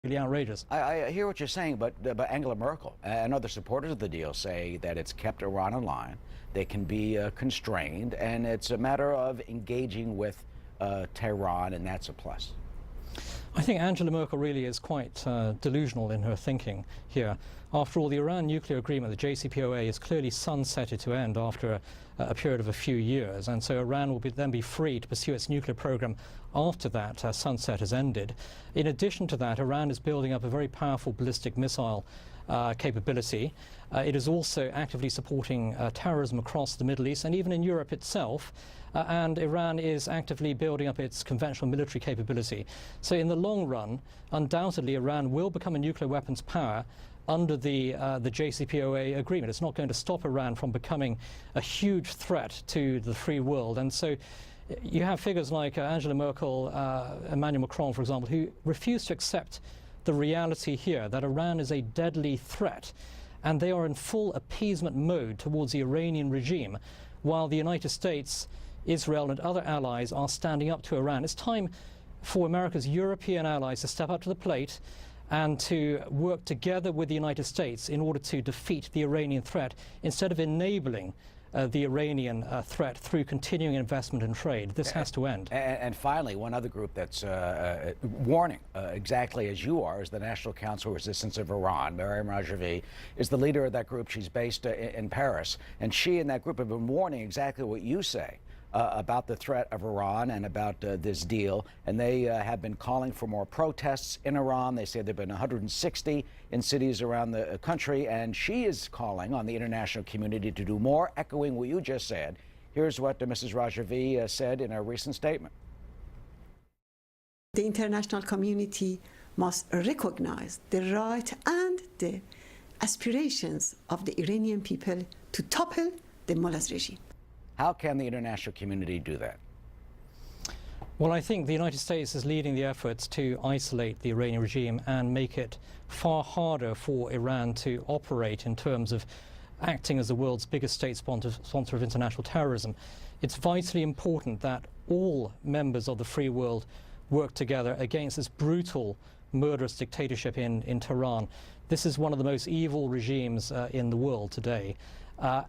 really outrageous. I hear what you're saying, but Angela Merkel and other supporters of the deal say that it's kept Iran in line. They can be constrained, and it's a matter of engaging with Tehran, and that's a plus. I think Angela Merkel really is quite delusional in her thinking here. After all, the Iran nuclear agreement, the JCPOA, is clearly sunsetted to end after a period of a few years, and so Iran will then be free to pursue its nuclear program after that sunset has ended. In addition to that, Iran is building up a very powerful ballistic missile capability. It is also actively supporting terrorism across the Middle East and even in Europe itself. And Iran is actively building up its conventional military capability. So in the long run, undoubtedly, Iran will become a nuclear weapons power under the JCPOA agreement. It's not going to stop Iran from becoming a huge threat to the free world. And so you have figures like Angela Merkel, Emmanuel Macron, for example, who refuse to accept the reality here that Iran is a deadly threat, and they are in full appeasement mode towards the Iranian regime, while the United States, Israel and other allies are standing up to Iran. It's time for America's European allies to step up to the plate and to work together with the United States in order to defeat the Iranian threat, instead of enabling the Iranian threat through continuing investment and trade. This has to end. And finally, one other group that's warning exactly as you are is the National Council of Resistance of Iran. Maryam Rajavi is the leader of that group. She's based in Paris, and she and that group have been warning exactly what you say about the threat of Iran and about this deal. And they have been calling for more protests in Iran. They say there have been 160 in cities around the country. And she is calling on the international community to do more, echoing what you just said. Here's what Mrs. Rajavi said in a recent statement. The international community must recognize the right and the aspirations of the Iranian people to topple the mullah's regime. How can the international community do that? Well, I think the United States is leading the efforts to isolate the Iranian regime and make it far harder for Iran to operate in terms of acting as the world's biggest state sponsor of international terrorism. It's vitally important that all members of the free world work together against this brutal, murderous dictatorship in Tehran. This is one of the most evil regimes in the world today.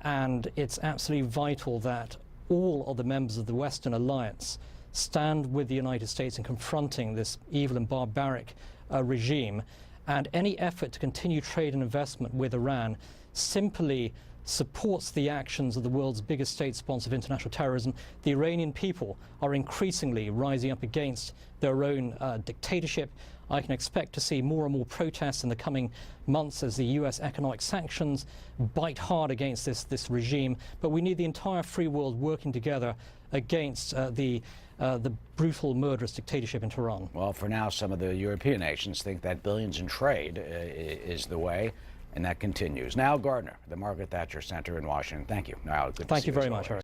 And it's absolutely vital that all of the members of the Western alliance stand with the United States in confronting this evil and barbaric regime. And any effort to continue trade and investment with Iran simply supports the actions of the world's biggest state sponsor of international terrorism. The Iranian people are increasingly rising up against their own dictatorship. I can expect to see more and more protests in the coming months as the US economic sanctions bite hard against this regime. But we need the entire free world working together against the brutal, murderous dictatorship in Tehran. Well, for now, some of the European nations think that billions in trade is the way, and that continues. Nile Gardiner, the Margaret Thatcher Center in Washington. Thank you, Nile. Good to see you. Thank you very much, Eric.